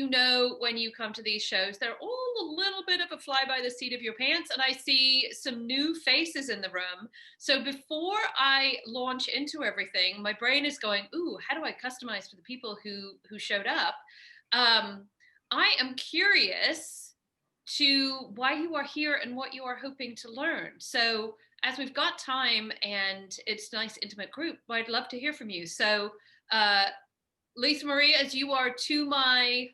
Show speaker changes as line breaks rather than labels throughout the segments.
you know, when you come to these shows, they're all a little bit of a fly by the seat of your pants, and I see some new faces in the room. So before I launch into everything, my brain is going, ooh, how do I customize for the people who showed up? I am curious to why you are here and what you are hoping to learn. So as we've got time and it's a nice intimate group, I'd love to hear from you. So Lisa Marie, as you are to my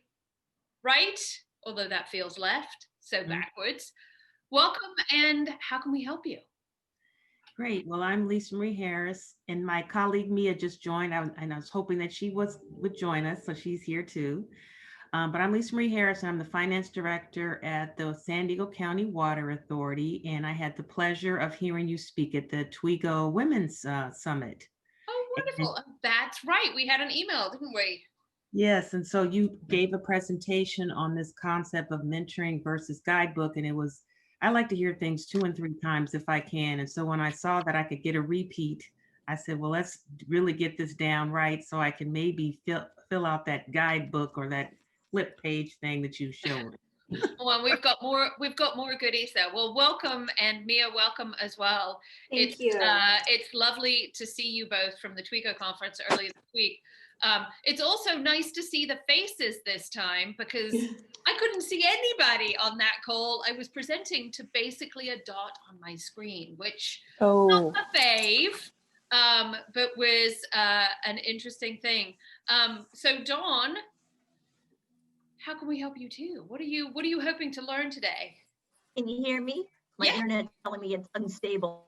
right, although that feels left, so backwards. Welcome, and how can we help you?
Great. Well, I'm Lisa Marie Harris, and my colleague Mia just joined, and I was hoping that she would join us, so she's here too. But I'm Lisa Marie Harris, and I'm the finance director at the San Diego County Water Authority, and I had the pleasure of hearing you speak at the TWIGO Women's Summit.
Oh, wonderful. That's right. We had an email, didn't we?
Yes, and so you gave a presentation on this concept of mentoring versus guidebook, and I like to hear things 2 and 3 times if I can. And so when I saw that I could get a repeat, I said, well, let's really get this down right so I can maybe fill out that guidebook or that flip page thing that you showed.
Well, we've got more goodies there. Well, welcome, and Mia, welcome as well.
Thank you.
It's lovely to see you both from the TWIGO conference earlier this week. It's also nice to see the faces this time because I couldn't see anybody on that call. I was presenting to basically a dot on my screen, which not a fave, but was an interesting thing. So Dawn, how can we help you too? What are you hoping to learn today?
Can you hear me? My internet's telling me it's unstable.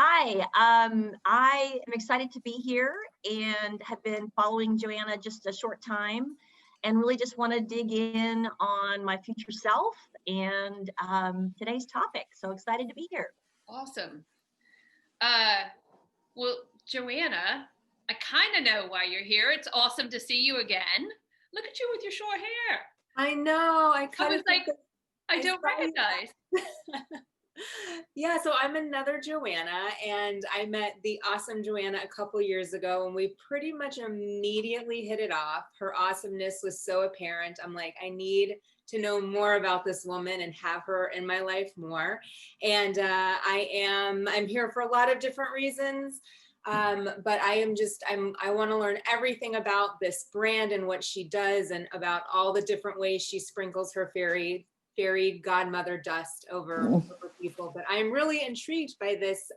Hi, I am excited to be here and have been following Joanna just a short time and really just want to dig in on my future self and today's topic. So excited to be here.
Awesome. Well, Joanna, I kind of know why you're here. It's awesome to see you again. Look at you with your short hair.
I know. I
was like, I don't recognize.
Yeah, so I'm another Joanna, and I met the awesome Joanna a couple years ago, and we pretty much immediately hit it off. Her awesomeness was so apparent. I'm like, I need to know more about this woman and have her in my life more. And I'm here for a lot of different reasons. But I want to learn everything about this brand and what she does and about all the different ways she sprinkles her fairy godmother dust over people. But I'm really intrigued by this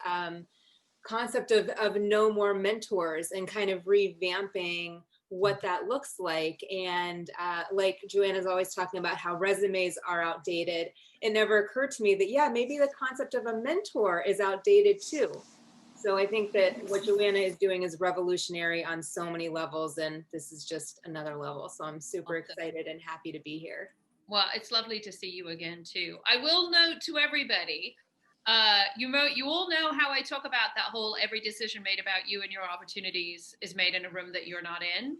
concept of no more mentors and kind of revamping what that looks like. And like Joanna's always talking about how resumes are outdated, it never occurred to me that, yeah, maybe the concept of a mentor is outdated too. So I think that what Joanna is doing is revolutionary on so many levels, and this is just another level. So I'm super excited and happy to be here.
Well, it's lovely to see you again too. I will note to everybody, you all know how I talk about that whole every decision made about you and your opportunities is made in a room that you're not in.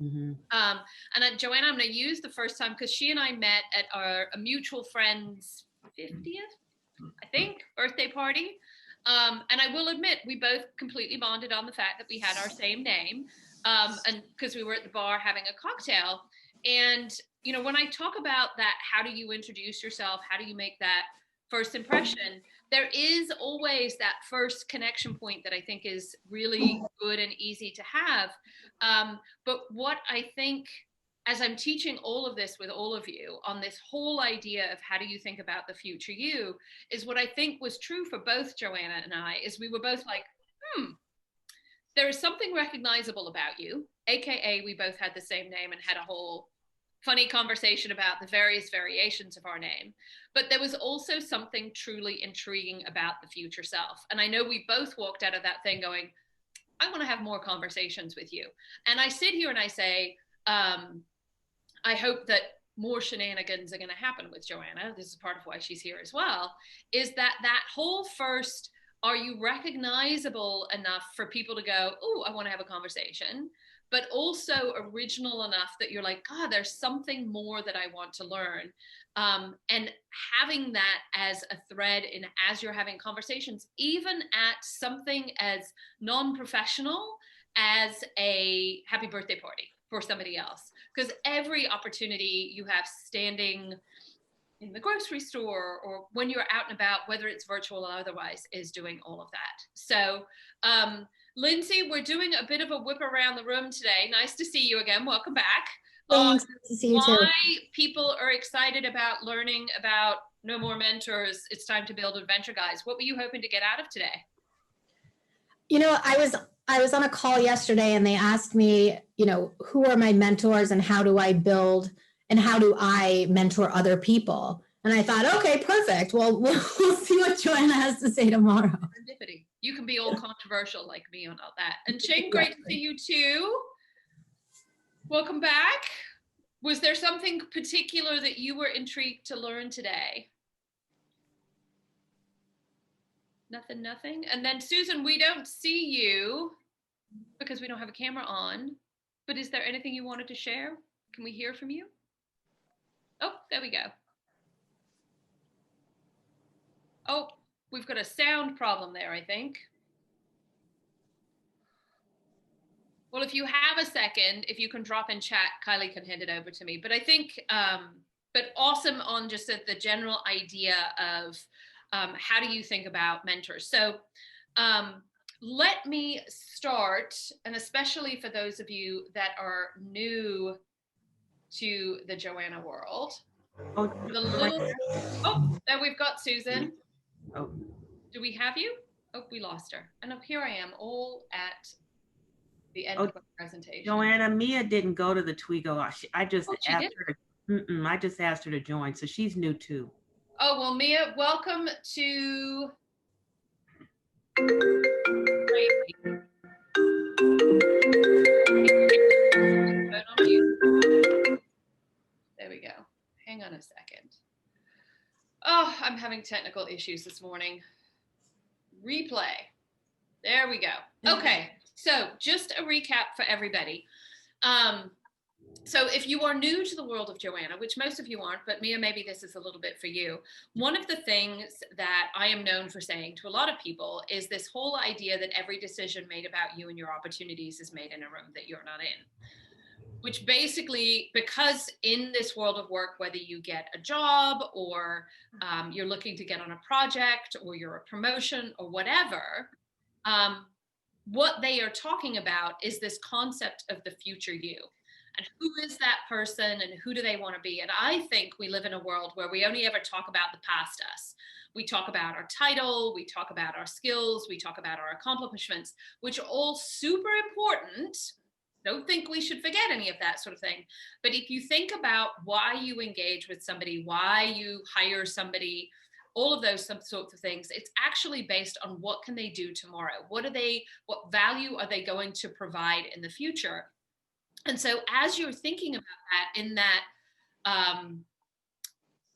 Mm-hmm.
And Joanna, I'm going to use the first time because she and I met at a mutual friend's 50th, I think, birthday party. And I will admit, we both completely bonded on the fact that we had our same name, and because we were at the bar having a cocktail. And, you know, when I talk about that, how do you introduce yourself? How do you make that first impression? There is always that first connection point that I think is really good and easy to have. But what I think, as I'm teaching all of this with all of you on this whole idea of how do you think about the future you, is what I think was true for both Joanna and I, is we were both like, there is something recognizable about you, AKA we both had the same name and had a whole funny conversation about the various variations of our name. But there was also something truly intriguing about the future self. And I know we both walked out of that thing going, I want to have more conversations with you. And I sit here and I say, I hope that more shenanigans are going to happen with Joanna. This is part of why she's here as well, is that whole first, are you recognizable enough for people to go, oh, I want to have a conversation, but also original enough that you're like, God, there's something more that I want to learn. And having that as a thread as you're having conversations, even at something as non-professional as a happy birthday party. for somebody else, because every opportunity you have standing in the grocery store or when you're out and about, whether it's virtual or otherwise, is doing all of that. So Lindsay, we're doing a bit of a whip around the room today. Nice to see you again. Welcome back.
Thanks. Nice to see you too.
Why people are excited about learning about No More Mentors, It's Time to Build Adventure Guys. What were you hoping to get out of today?
You know, I was on a call yesterday and they asked me, you know, who are my mentors and how do I build and how do I mentor other people? And I thought, okay, perfect. Well, we'll see what Joanna has to say tomorrow.
Serendipity. You can be all controversial like me on all that. And Shane, great to see you too. Welcome back. Was there something particular that you were intrigued to learn today? Nothing. And then Susan, we don't see you because we don't have a camera on, but is there anything you wanted to share? Can we hear from you? Oh, there we go. Oh, we've got a sound problem there, I think. Well, if you have a second, if you can drop in chat, Kylie can hand it over to me. But I think, but awesome on just the general idea of how do you think about mentors? So let me start, and especially for those of you that are new to the Joanna world. Oh, there we've got Susan. Oh, do we have you? Oh, we lost her. And here I am, all at the end of the presentation.
Joanna, Mia didn't go to the Twigo. I just asked her to. I just asked her to join, so she's new too.
Oh well, Mia, welcome to. There we go. Hang on a second. Oh, I'm having technical issues this morning. Replay. There we go. Okay, so just a recap for everybody. So if you are new to the world of Joanna, which most of you aren't, but Mia, maybe this is a little bit for you. One of the things that I am known for saying to a lot of people is this whole idea that every decision made about you and your opportunities is made in a room that you're not in. Which basically, because in this world of work, whether you get a job or you're looking to get on a project or you're a promotion or whatever, what they are talking about is this concept of the future you. And who is that person and who do they want to be? And I think we live in a world where we only ever talk about the past us. We talk about our title, we talk about our skills, we talk about our accomplishments, which are all super important. Don't think we should forget any of that sort of thing. But if you think about why you engage with somebody, why you hire somebody, all of those sorts of things, it's actually based on what can they do tomorrow? What value are they going to provide in the future? And so as you're thinking about that, in that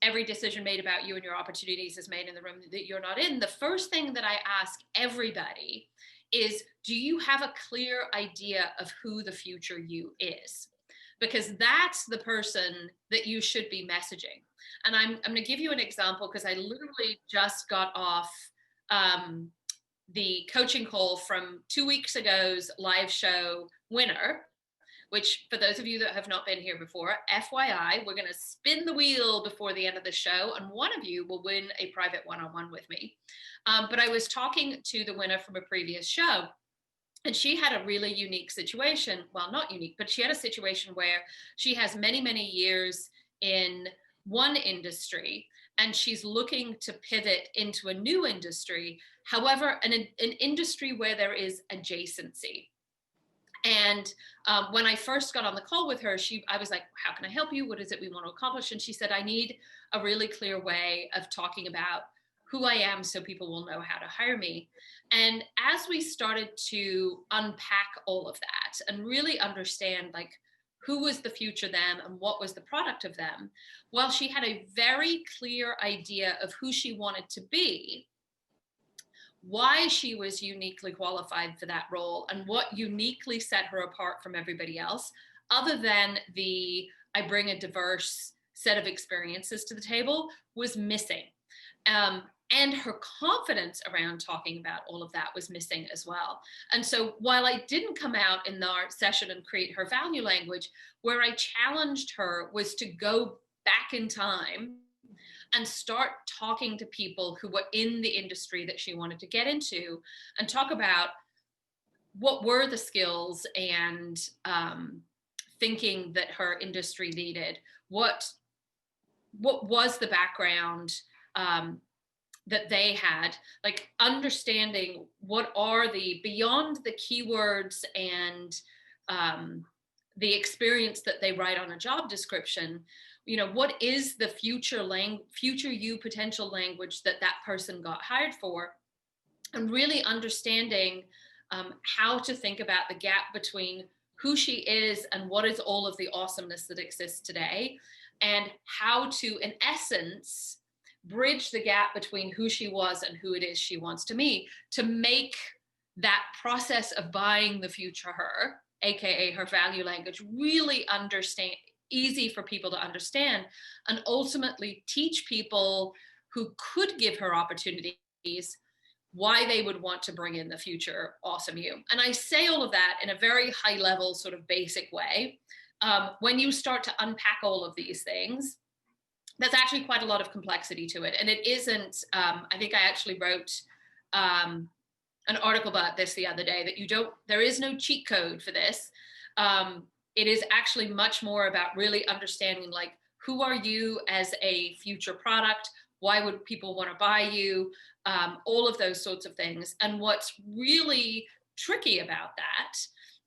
every decision made about you and your opportunities is made in the room that you're not in, the first thing that I ask everybody is, do you have a clear idea of who the future you is? Because that's the person that you should be messaging. And I'm going to give you an example because I literally just got off the coaching call from 2 weeks ago's live show winner, which for those of you that have not been here before, FYI, we're going to spin the wheel before the end of the show, and one of you will win a private one-on-one with me. But I was talking to the winner from a previous show, and she had a really unique situation. Well, not unique, but she had a situation where she has many, many years in one industry, and she's looking to pivot into a new industry. However, an industry where there is adjacency. And when I first got on the call with her, I was like, how can I help you? What is it we want to accomplish? And she said, I need a really clear way of talking about who I am so people will know how to hire me. And as we started to unpack all of that and really understand like who was the future them and what was the product of them, well, she had a very clear idea of who she wanted to be, why she was uniquely qualified for that role, and what uniquely set her apart from everybody else, other than I bring a diverse set of experiences to the table, was missing. And her confidence around talking about all of that was missing as well. And so while I didn't come out in our session and create her value language, where I challenged her was to go back in time and start talking to people who were in the industry that she wanted to get into, and talk about what were the skills and thinking that her industry needed, what was the background that they had, like understanding what are the, beyond the keywords and the experience that they write on a job description, you know, what is the future you potential language that that person got hired for, and really understanding how to think about the gap between who she is and what is all of the awesomeness that exists today, and how to, in essence, bridge the gap between who she was and who it is she wants to be, to make that process of buying the future her, aka her value language, really easy for people to understand, and ultimately teach people who could give her opportunities why they would want to bring in the future awesome you. And I say all of that in a very high level, sort of basic way. When you start to unpack all of these things, there's actually quite a lot of complexity to it. And it isn't, I think I actually wrote an article about this the other day, that there is no cheat code for this. It is actually much more about really understanding, like, who are you as a future product? Why would people want to buy you? All of those sorts of things. And what's really tricky about that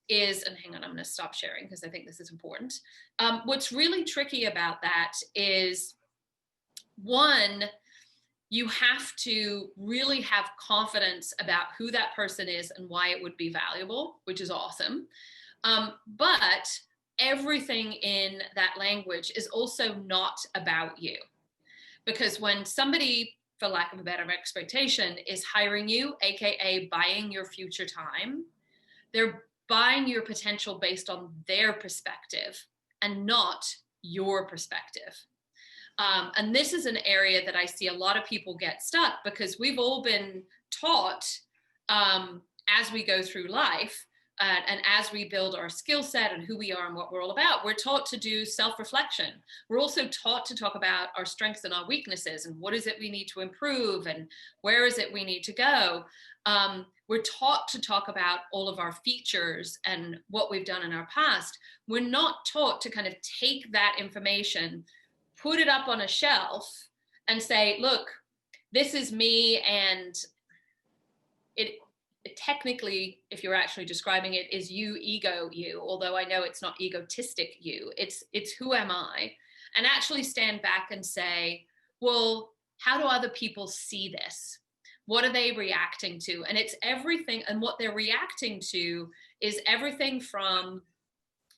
is, and hang on, I'm going to stop sharing because I think this is important. What's really tricky about that is, one, you have to really have confidence about who that person is and why it would be valuable, which is awesome. But everything in that language is also not about you. Because when somebody, for lack of a better expectation, is hiring you, aka buying your future time, they're buying your potential based on their perspective and not your perspective. And this is an area that I see a lot of people get stuck, because we've all been taught as we go through life and as we build our skill set and who we are and what we're all about, we're taught to do self-reflection. We're also taught to talk about our strengths and our weaknesses and what is it we need to improve and where is it we need to go. We're taught to talk about all of our features and what we've done in our past. We're not taught to kind of take that information, put it up on a shelf and say, look, this is me. And it technically, if you're actually describing it, is you, ego you, although I know it's not egotistic you, it's who am I? And actually stand back and say, well, how do other people see this? What are they reacting to? And it's everything. And what they're reacting to is everything from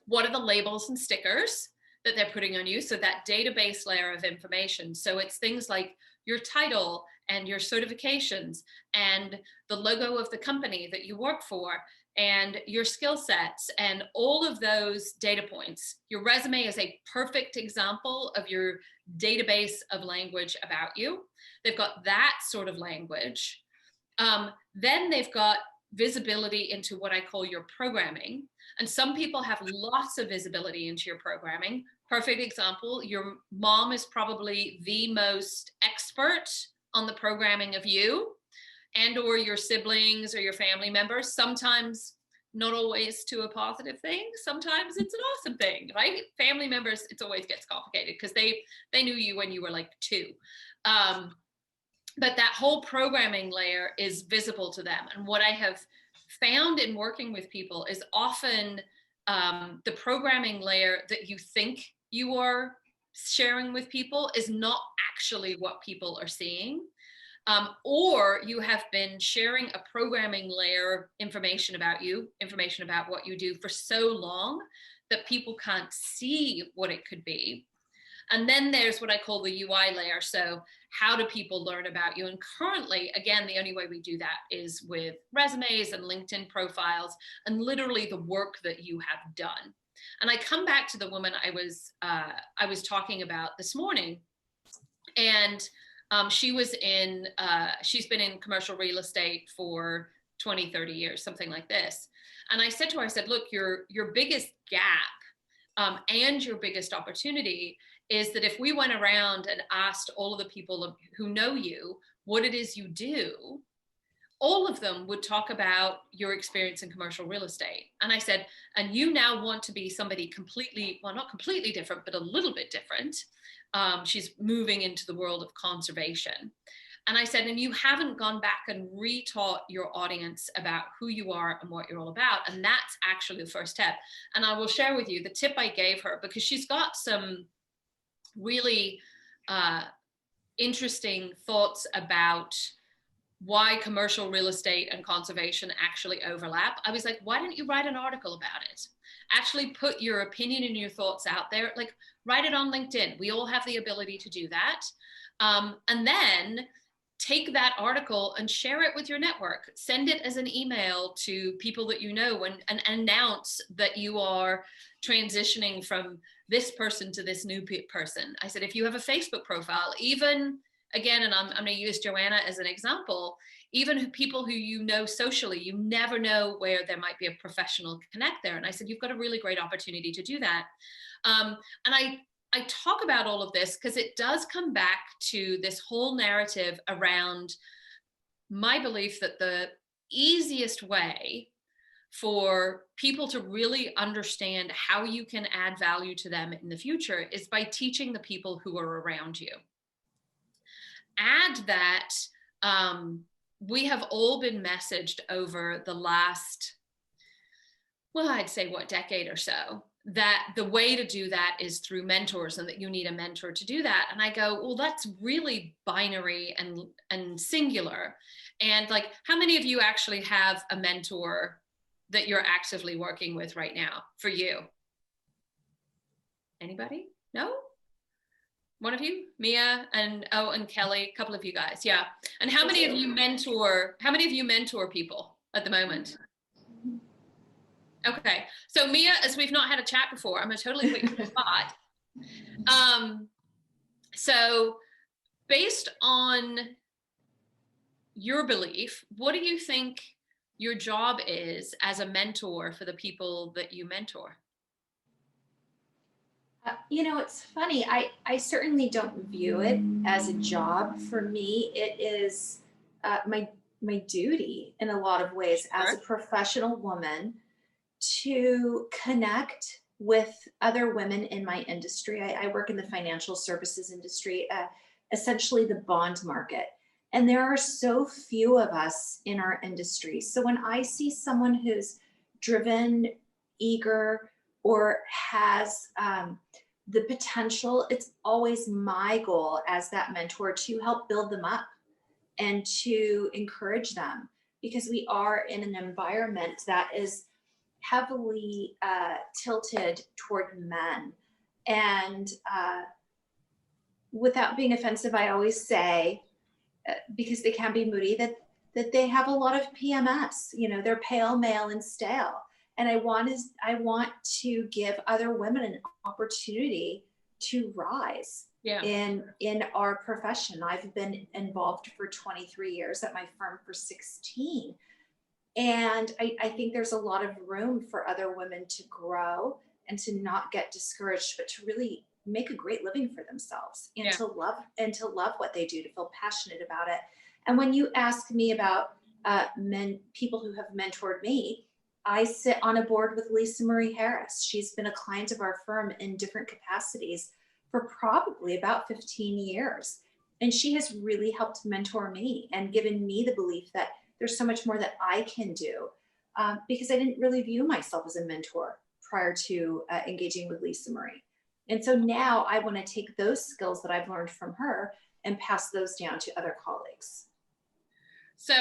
what are the labels and stickers that they're putting on you. So that database layer of information. So it's things like your title and your certifications and the logo of the company that you work for and your skill sets and all of those data points. Your resume is a perfect example of your database of language about you. They've got that sort of language. Then they've got visibility into what I call your programming. And some people have lots of visibility into your programming. Perfect example, your mom is probably the most expert on the programming of you and or your siblings or your family members. Sometimes, not always to a positive thing. Sometimes it's an awesome thing, right? Family members, it always gets complicated because they knew you when you were like 2. But that whole programming layer is visible to them. And what I have found in working with people is often the programming layer that you think you are sharing with people is not actually what people are seeing. Or you have been sharing a programming layer information about you, information about what you do for so long that people can't see what it could be. And then there's what I call the UI layer. So how do people learn about you? And currently, again, the only way we do that is with resumes and LinkedIn profiles and literally the work that you have done. And I come back to the woman I was talking about this morning. And She's been in commercial real estate for 20, 30 years, something like this. And I said to her, I said, look, your biggest gap and your biggest opportunity is that if we went around and asked all of the people who know you what it is you do, all of them would talk about your experience in commercial real estate. And I said, and you now want to be somebody completely, well, not completely different, but a little bit different. She's moving into the world of conservation. And I said, and you haven't gone back and retaught your audience about who you are and what you're all about. And that's actually the first step. And I will share with you the tip I gave her, because she's got some really interesting thoughts about why commercial real estate and conservation actually overlap. I was like, why don't you write an article about it? Actually put your opinion and your thoughts out there, like write it on LinkedIn. We all have the ability to do that. And then take that article and share it with your network. Send it as an email to people that you know, and announce that you are transitioning from this person to this new person. I said, if you have a Facebook profile, even again, and I'm going to use Joanna as an example, even people who you know socially, you never know where there might be a professional connect there. And I said, you've got a really great opportunity to do that. And I talk about all of this because it does come back to this whole narrative around my belief that the easiest way for people to really understand how you can add value to them in the future is by teaching the people who are around you. Add that we have all been messaged over the last, well, I'd say decade or so, that the way to do that is through mentors and that you need a mentor to do that. And I go, well, that's really binary and singular. And like, how many of you actually have a mentor that you're actively working with right now for you? Anybody? No? One of you? Mia and Kelly, a couple of you guys. Yeah. And how many of you mentor people at the moment? Okay. So Mia, as we've not had a chat before, I'm going to totally put you on the spot. So based on your belief, what do you think your job is as a mentor for the people that you mentor?
It's funny. I certainly don't view it as a job. For me, it is my duty in a lot of ways as a professional woman to connect with other women in my industry. I work in the financial services industry, essentially the bond market. And there are so few of us in our industry. So when I see someone who's driven, eager, or has the potential, it's always my goal as that mentor to help build them up and to encourage them, because we are in an environment that is heavily tilted toward men. And without being offensive, I always say, because they can be moody, that they have a lot of PMS, they're pale, male, and stale. And I want to give other women an opportunity to rise in our profession. I've been involved for 23 years, at my firm for 16. And I think there's a lot of room for other women to grow and to not get discouraged, but to really make a great living for themselves and to love what they do, to feel passionate about it. And when you ask me about people who have mentored me, I sit on a board with Lisa Marie Harris. She's been a client of our firm in different capacities for probably about 15 years. And she has really helped mentor me and given me the belief that there's so much more that I can do, because I didn't really view myself as a mentor prior to engaging with Lisa Marie. And so now I want to take those skills that I've learned from her and pass those down to other colleagues.
So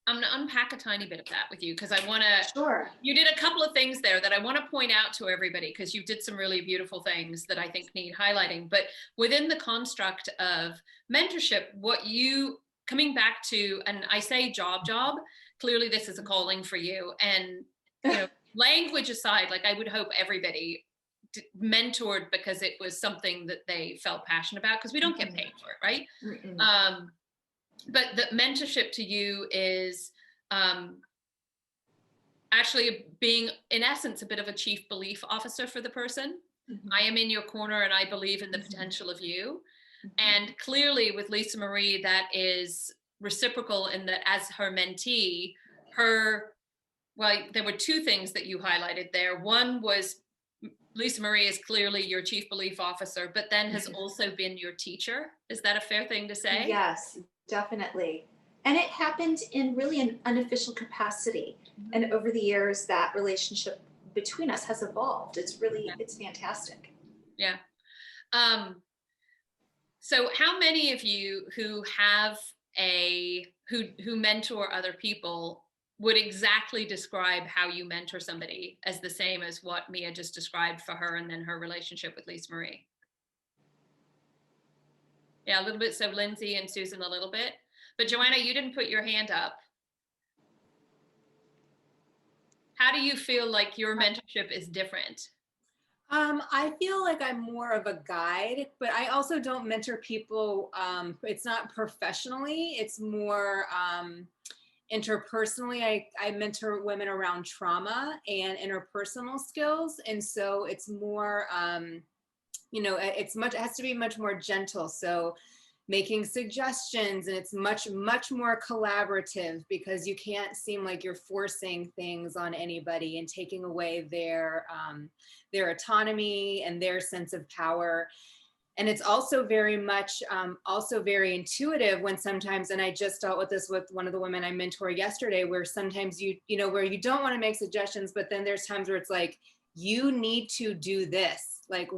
I'm going to unpack a tiny bit of that with you, because I want to,
Sure.
You did a couple of things there that I want to point out to everybody, because you did some really beautiful things that I think need highlighting. But within the construct of mentorship, what you coming back to, and I say job, clearly this is a calling for you. And language aside, like I would hope everybody mentored because it was something that they felt passionate about, because we don't get paid for it, right? But the mentorship to you is actually being, in essence, a bit of a chief belief officer for the person. I am in your corner and I believe in the potential of you. And clearly with Lisa Marie, that is reciprocal in that as her mentee, there were two things that you highlighted there. One was Lisa Marie is clearly your chief belief officer, but then has also been your teacher. Is that a fair thing to say?
Yes, definitely. And it happened in really an unofficial capacity. And over the years, that relationship between us has evolved. It's really, it's fantastic.
Yeah. So how many of you who have who mentor other people would exactly describe how you mentor somebody as the same as what Mia just described for her and then her relationship with Lisa Marie? Yeah, a little bit. So Lindsay and Susan a little bit. But Joanna, you didn't put your hand up. How do you feel like your mentorship is different?
I feel like I'm more of a guide, but I also don't mentor people. It's not professionally, it's more interpersonally. I mentor women around trauma and interpersonal skills. And so it's more, it has to be much more gentle. So making suggestions, and it's much more collaborative, because you can't seem like you're forcing things on anybody and taking away their autonomy and their sense of power. And it's also very much also very intuitive when sometimes, and I just dealt with this with one of the women I mentored yesterday, where sometimes where you don't want to make suggestions, but then there's times where it's like, you need to do this, like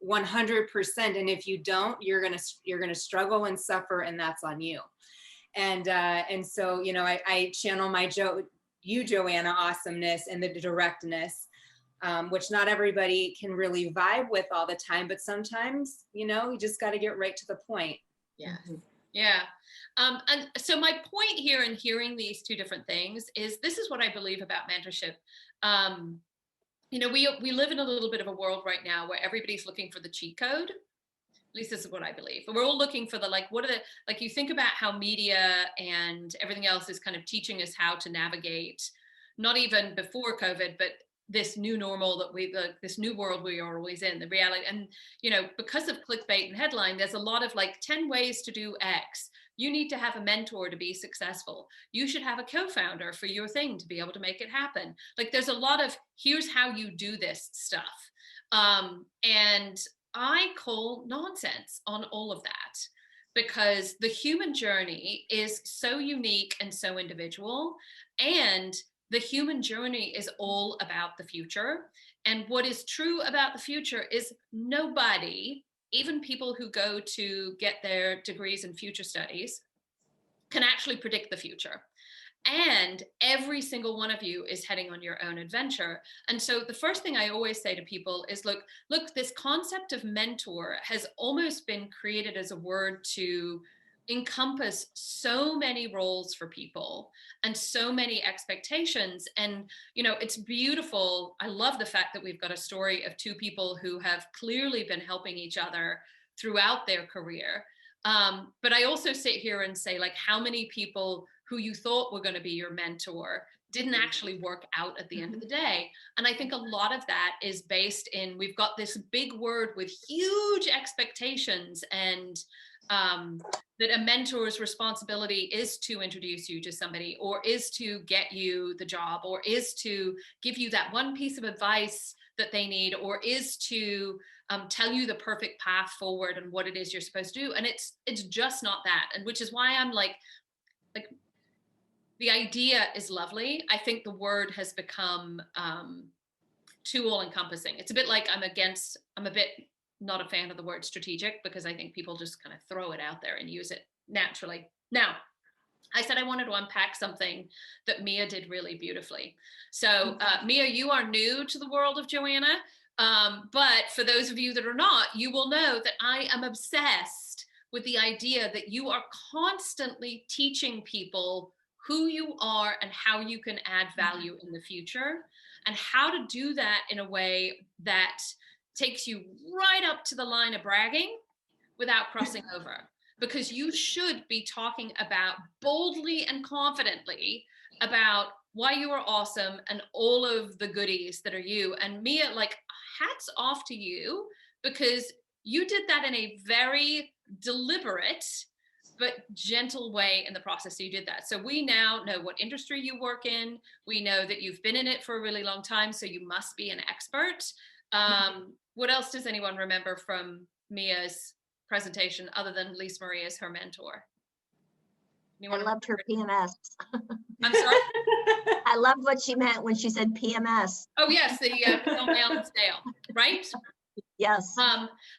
100%, and if you don't, you're gonna struggle and suffer, and that's on you. And so I channel my Joanna awesomeness and the directness, which not everybody can really vibe with all the time, but sometimes you just got to get right to the point.
Yeah. Yeah. And so my point here in hearing these two different things is, this is what I believe about mentorship. We live in a little bit of a world right now where everybody's looking for the cheat code. At least this is what I believe. But we're all looking for you think about how media and everything else is kind of teaching us how to navigate, not even before COVID, but this new normal this new world we are always in, the reality. And, because of clickbait and headline, there's a lot of 10 ways to do X. You need to have a mentor to be successful. You should have a co-founder for your thing to be able to make it happen. There's a lot of, here's how you do this stuff. And I call nonsense on all of that, because the human journey is so unique and so individual. And the human journey is all about the future. And what is true about the future is nobody, even people who go to get their degrees in future studies, can actually predict the future. And every single one of you is heading on your own adventure. And so the first thing I always say to people is, look, this concept of mentor has almost been created as a word to encompass so many roles for people and so many expectations. And it's beautiful. I love the fact that we've got a story of two people who have clearly been helping each other throughout their career. But I also sit here and say, how many people who you thought were going to be your mentor didn't actually work out at the end of the day. And I think a lot of that is based in, we've got this big word with huge expectations, and that a mentor's responsibility is to introduce you to somebody, or is to get you the job, or is to give you that one piece of advice that they need, or is to tell you the perfect path forward and what it is you're supposed to do. And it's just not that. And which is why I'm like the idea is lovely. I think the word has become too all encompassing. It's a bit like I'm a bit not a fan of the word strategic, because I think people just kind of throw it out there and use it naturally. Now, I said I wanted to unpack something that Mia did really beautifully. So Mia, you are new to the world of Joanna, but for those of you that are not, you will know that I am obsessed with the idea that you are constantly teaching people who you are and how you can add value in the future, and how to do that in a way that takes you right up to the line of bragging without crossing over, because you should be talking about boldly and confidently about why you are awesome and all of the goodies that are you. And Mia, like, hats off to you, because you did that in a very deliberate but gentle way in the process. So you did that. So we now know what industry you work in. We know that you've been in it for a really long time, so you must be an expert. What else does anyone remember from Mia's presentation other than Lisa Marie as her mentor?
I loved her PMS.
I'm sorry?
I loved what she meant when she said PMS.
Oh yes, the pale, male, and stale, right?
Yes.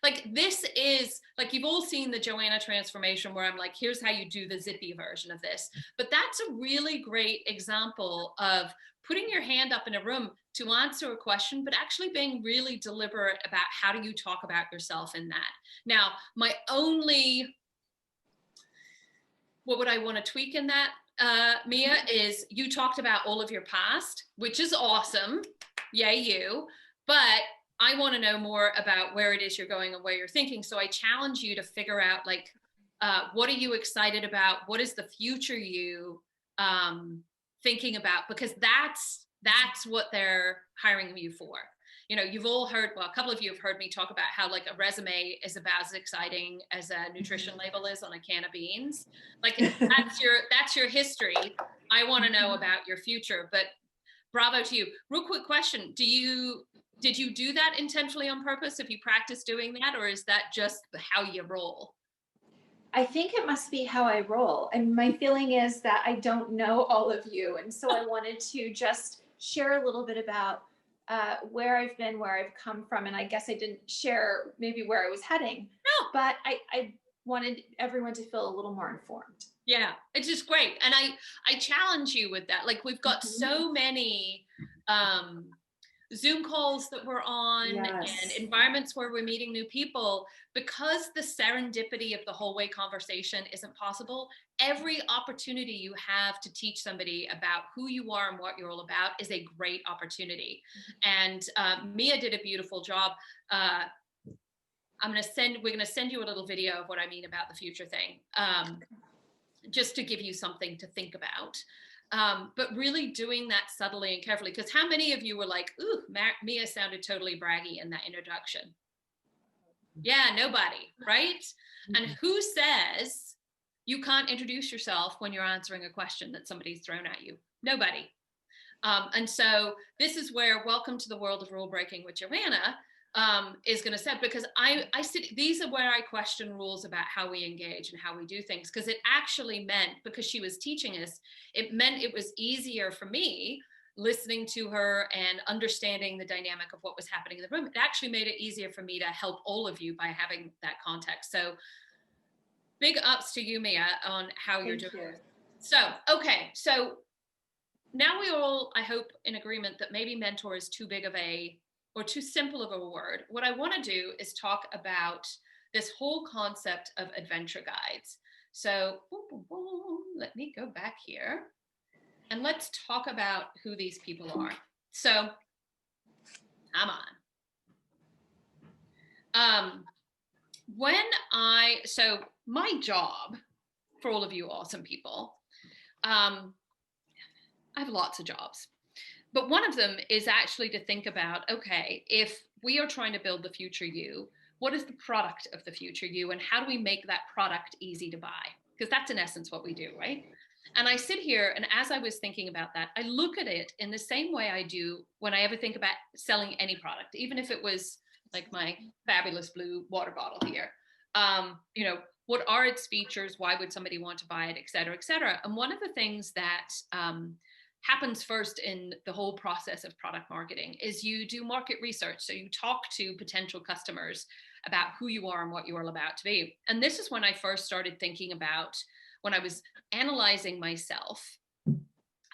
Like, this is like, you've all seen the Joanna transformation where I'm like, here's how you do the zippy version of this. But that's a really great example of putting your hand up in a room to answer a question, but actually being really deliberate about how do you talk about yourself in that. Now, my only, what would I want to tweak in that, Mia, is you talked about all of your past, which is awesome. Yay, you. But I want to know more about where it is you're going and where you're thinking. So I challenge you to figure out, like, what are you excited about? What is the future you thinking about? Because that's what they're hiring you for. You know, you've all heard, well, a couple of you have heard me talk about how, like, a resume is about as exciting as a nutrition label is on a can of beans. Like, that's your history. I want to know about your future. But bravo to you. Real quick question. Did you do that intentionally on purpose? Have you practiced doing that, or is that just how you roll?
I think it must be how I roll. And my feeling is that I don't know all of you. And so I wanted to just share a little bit about where I've been, where I've come from. And I guess I didn't share maybe where I was heading. No. But I wanted everyone to feel a little more informed.
Yeah, it's just great. And I challenge you with that. Like, we've got so many Zoom calls that we're on,
Yes.
and environments where we're meeting new people, because the serendipity of the whole way conversation isn't possible. Every opportunity you have to teach somebody about who you are and what you're all about is a great opportunity. And Mia did a beautiful job. We're going to send you a little video of what I mean about the future thing, just to give you something to think about. But really doing that subtly and carefully, because how many of you were like, ooh, Mia sounded totally braggy in that introduction? Yeah, nobody, right? And who says you can't introduce yourself when you're answering a question that somebody's thrown at you? Nobody. And so this is where Welcome to the World of Rule Breaking with Joanna is going to set, because these are where I question rules about how we engage and how we do things, because it actually meant, because she was teaching us, it meant it was easier for me listening to her and understanding the dynamic of what was happening in the room. It actually made it easier for me to help all of you by having that context. So big ups to you, Mia, on how you're doing it. So, okay. So now we all, I hope, in agreement that maybe mentor is too big of or too simple of a word. What I want to do is talk about this whole concept of adventure guides. So let me go back here and let's talk about who these people are. So come on. So my job, for all of you awesome people, I have lots of jobs. But one of them is actually to think about, okay, if we are trying to build the future you, what is the product of the future you, and how do we make that product easy to buy? Because that's in essence what we do, right? And I sit here, and as I was thinking about that, I look at it in the same way I do when I ever think about selling any product, even if it was like my fabulous blue water bottle here. You know, what are its features? Why would somebody want to buy it, et cetera, et cetera? And one of the things that happens first in the whole process of product marketing is you do market research. So you talk to potential customers about who you are and what you are about to be. And this is when I first started thinking about, when I was analyzing myself,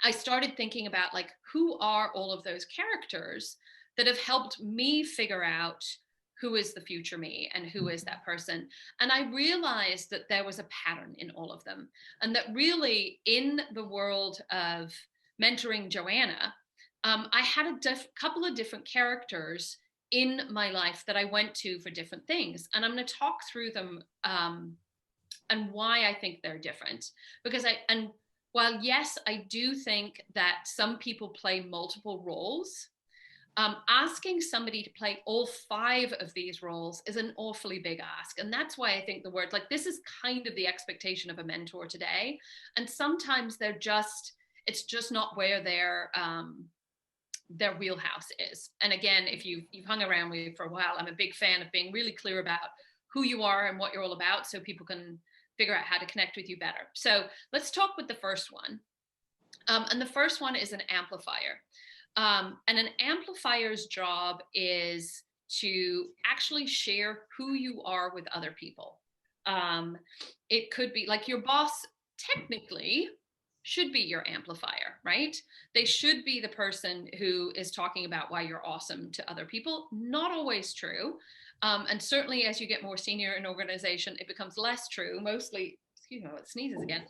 I started thinking about, like, who are all of those characters that have helped me figure out who is the future me and who is that person. And I realized that there was a pattern in all of them. And that really in the world of mentoring Joanna, I had a couple of different characters in my life that I went to for different things. And I'm going to talk through them and why I think they're different. Because while yes, I do think that some people play multiple roles, asking somebody to play all 5 of these roles is an awfully big ask. And that's why I think the word, like, this is kind of the expectation of a mentor today. And sometimes it's just not where their wheelhouse is. And again, if you've hung around with me for a while, I'm a big fan of being really clear about who you are and what you're all about, so people can figure out how to connect with you better. So let's talk with the first one. And the first one is an amplifier. And an amplifier's job is to actually share who you are with other people. It could be like your boss technically should be your amplifier, right? They should be the person who is talking about why you're awesome to other people. Not always true. And certainly as you get more senior in organization, it becomes less true, mostly, excuse me, it sneezes again,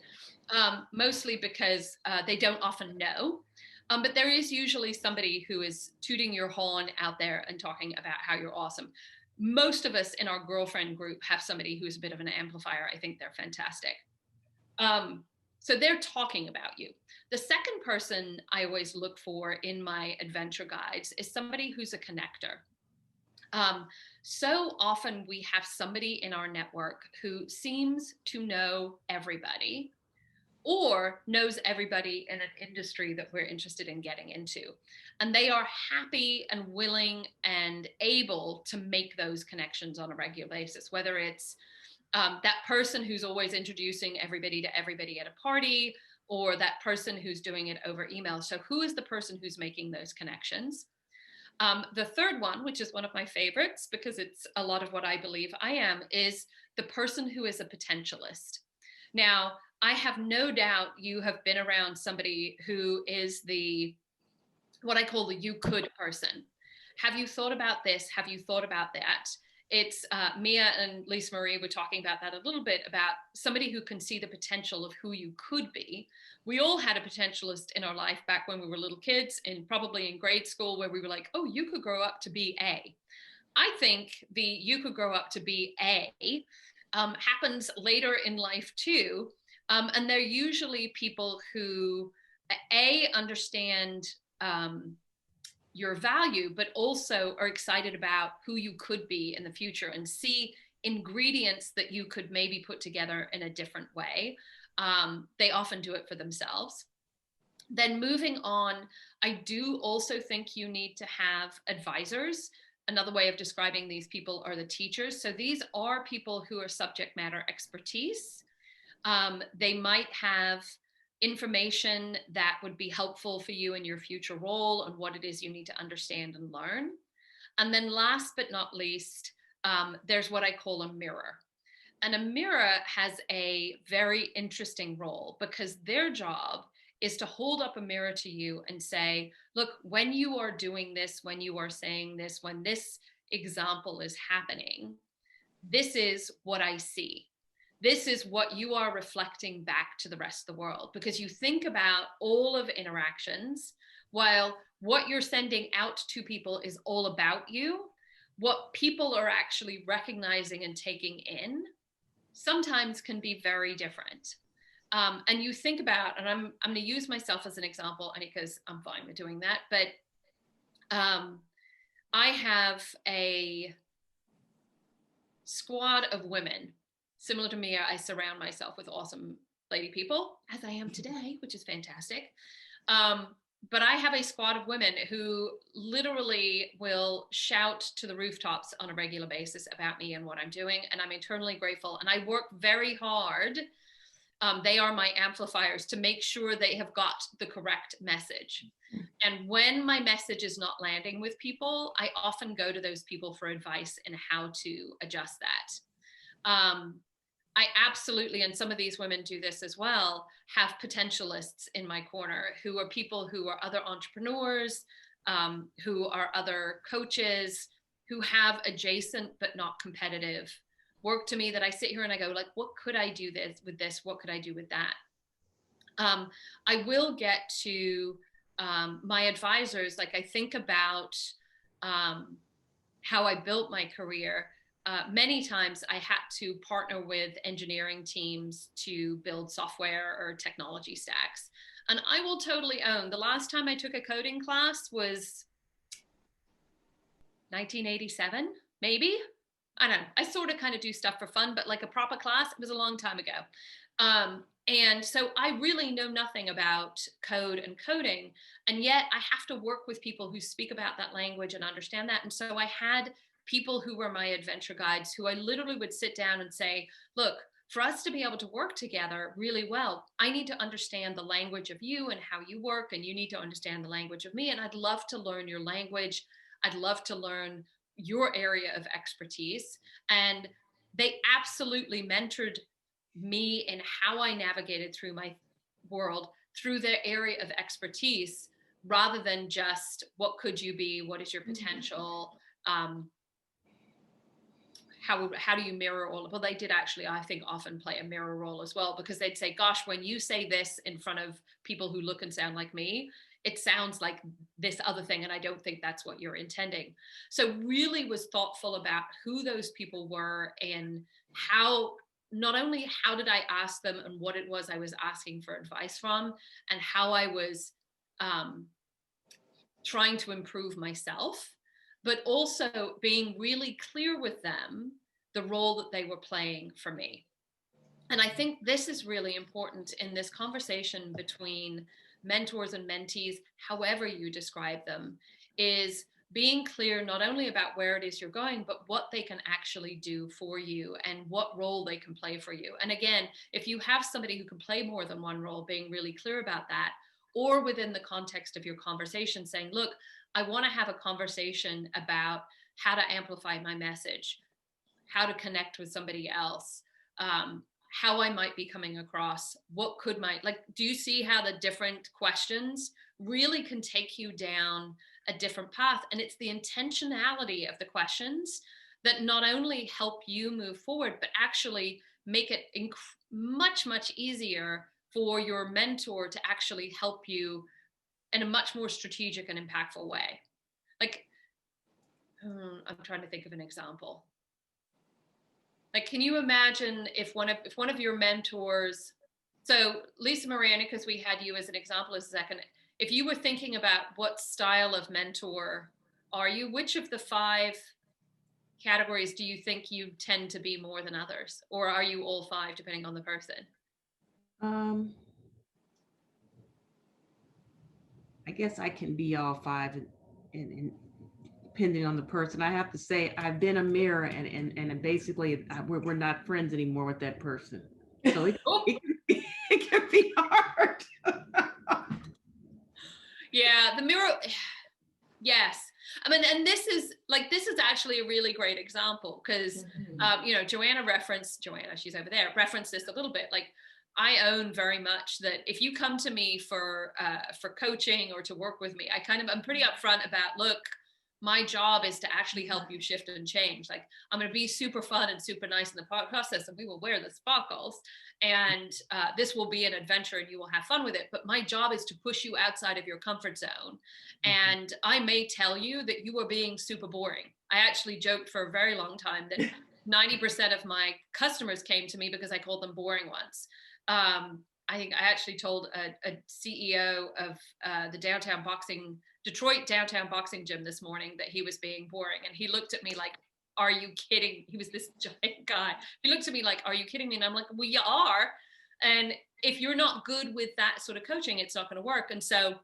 mostly because they don't often know. But there is usually somebody who is tooting your horn out there and talking about how you're awesome. Most of us in our girlfriend group have somebody who's a bit of an amplifier. I think they're fantastic. So they're talking about you. The second person I always look for in my adventure guides is somebody who's a connector. So often we have somebody in our network who seems to know everybody or knows everybody in an industry that we're interested in getting into. And they are happy and willing and able to make those connections on a regular basis, whether it's that person who's always introducing everybody to everybody at a party, or that person who's doing it over email. So who is the person who's making those connections? The third one, which is one of my favorites because it's a lot of what I believe I am, is the person who is a potentialist. Now, I have no doubt you have been around somebody who is what I call the you could person. Have you thought about this? Have you thought about that? It's Mia and Lisa Marie were talking about that a little bit, about somebody who can see the potential of who you could be. We all had a potentialist in our life back when we were little kids, and probably in grade school, where we were like, oh, you could grow up to be A. I think the you could grow up to be A happens later in life too. And they're usually people who understand your value, but also are excited about who you could be in the future and see ingredients that you could maybe put together in a different way. They often do it for themselves. Then moving on, I do also think you need to have advisors. Another way of describing these people are the teachers. So these are people who are subject matter expertise. They might have information that would be helpful for you in your future role and what it is you need to understand and learn. And then last but not least, there's what I call a mirror. And a mirror has a very interesting role because their job is to hold up a mirror to you and say, look, when you are doing this, when you are saying this, when this example is happening, this is what I see. This is what you are reflecting back to the rest of the world. Because you think about all of interactions, while what you're sending out to people is all about you, what people are actually recognizing and taking in sometimes can be very different. And you think about, and I'm going to use myself as an example, and because I'm fine with doing that, but I have a squad of women. Similar to Mia, I surround myself with awesome lady people, as I am today, which is fantastic. But I have a squad of women who literally will shout to the rooftops on a regular basis about me and what I'm doing. And I'm eternally grateful. And I work very hard. They are my amplifiers to make sure they have got the correct message. And when my message is not landing with people, I often go to those people for advice in how to adjust that. I absolutely, and some of these women do this as well, have potentialists in my corner who are people who are other entrepreneurs, who are other coaches, who have adjacent but not competitive work to me that I sit here and I go, like, what could I do with this? What could I do with that? I will get to my advisors. Like, I think about how I built my career, many times I had to partner with engineering teams to build software or technology stacks. And I will totally own, the last time I took a coding class was 1987, maybe. I don't know. I sort of kind of do stuff for fun, but like a proper class, it was a long time ago. And so I really know nothing about code and coding. And yet I have to work with people who speak about that language and understand that. And so I had people who were my adventure guides who I literally would sit down and say, look, for us to be able to work together really well, I need to understand the language of you and how you work, and you need to understand the language of me. And I'd love to learn your language. I'd love to learn your area of expertise. And they absolutely mentored me in how I navigated through my world through their area of expertise, rather than just what could you be, what is your potential, how do you mirror all of, well, they did actually, I think, often play a mirror role as well, because they'd say, gosh, when you say this in front of people who look and sound like me, it sounds like this other thing, and I don't think that's what you're intending. So really was thoughtful about who those people were, and how, not only how did I ask them and what it was I was asking for advice from, and how I was trying to improve myself, but also being really clear with them the role that they were playing for me. And I think this is really important in this conversation between mentors and mentees, however you describe them, is being clear not only about where it is you're going, but what they can actually do for you and what role they can play for you. And again, if you have somebody who can play more than one role, being really clear about that, or within the context of your conversation saying, look, I want to have a conversation about how to amplify my message, how to connect with somebody else, how I might be coming across, what could my, like, do you see how the different questions really can take you down a different path? And it's the intentionality of the questions that not only help you move forward, but actually make it much, much easier for your mentor to actually help you in a much more strategic and impactful way. Like, I'm trying to think of an example. Like, can you imagine if one of your mentors, so Lisa Mariani, because we had you as an example as a second, if you were thinking about what style of mentor are you, which of the 5 categories do you think you tend to be more than others? Or are you all 5 depending on the person?
I guess I can be all 5 and depending on the person. I have to say I've been a mirror, and basically we're not friends anymore with that person. So it can be hard.
Yeah, the mirror. Yes. I mean, and this is actually a really great example, because, Joanna, she's over there, referenced this a little bit. Like, I own very much that if you come to me for coaching or to work with me, I'm pretty upfront about, look, my job is to actually help you shift and change. Like, I'm going to be super fun and super nice in the process, and we will wear the sparkles, and this will be an adventure and you will have fun with it. But my job is to push you outside of your comfort zone. And I may tell you that you are being super boring. I actually joked for a very long time that 90% of my customers came to me because I called them boring once. I think I actually told a CEO of the Detroit downtown boxing gym this morning that he was being boring. And he looked at me like, are you kidding? He was this giant guy. He looked at me like, are you kidding me? And I'm like, well, you are. And if you're not good with that sort of coaching, it's not going to work. And so,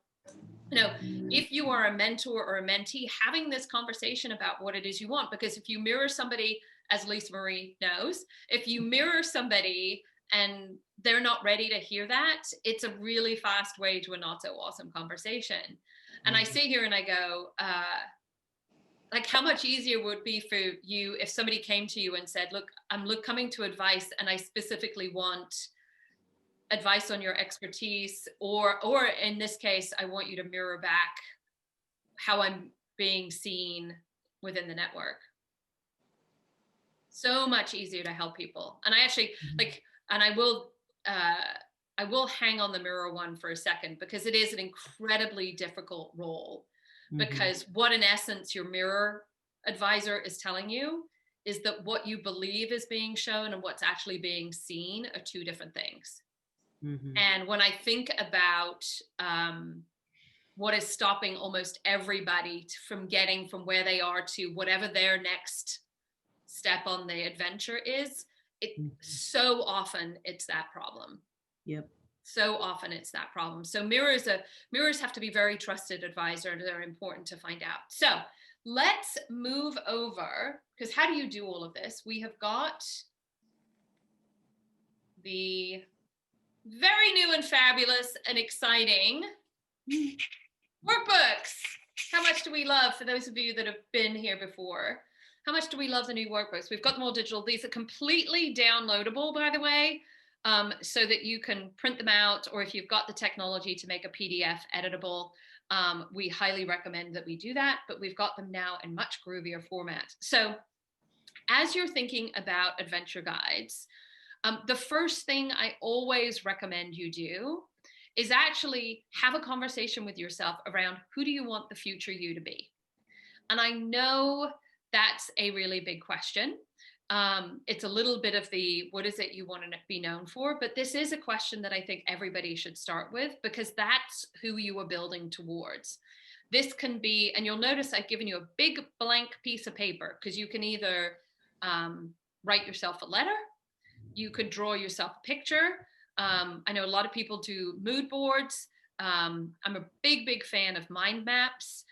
if you are a mentor or a mentee, having this conversation about what it is you want, because if you mirror somebody, as Lisa Marie knows, if you mirror somebody and they're not ready to hear that, it's a really fast way to a not so awesome conversation. And I sit here and I go, like, how much easier would it be for you if somebody came to you and said, look, I'm coming to advice, and I specifically want advice on your expertise, or in this case, I want you to mirror back how I'm being seen within the network. So much easier to help people. And I actually and I will hang on the mirror one for a second, because it is an incredibly difficult role, because what in essence your mirror advisor is telling you is that what you believe is being shown and what's actually being seen are two different things.
Mhm.
And when I think about what is stopping almost everybody from getting from where they are to whatever their next step on the adventure is, so often it's that problem.
Yep.
So often it's that problem. So mirrors have to be very trusted advisor, and they're important to find out. So let's move over, because how do you do all of this? We have got the very new and fabulous and exciting workbooks. How much do we love, for those of you that have been here before, how much do we love the new workbooks? We've got them all digital. These are completely downloadable, by the way, so that you can print them out, or if you've got the technology to make a PDF editable, we highly recommend that we do that, but we've got them now in much groovier format. So as you're thinking about adventure guides, the first thing I always recommend you do is actually have a conversation with yourself around, who do you want the future you to be? And I know that's a really big question. It's a little bit of the, what is it you want to be known for? But this is a question that I think everybody should start with, because that's who you are building towards. This can be, and you'll notice I've given you a big blank piece of paper, because you can either write yourself a letter, you could draw yourself a picture. I know a lot of people do mood boards. I'm a big fan of mind maps.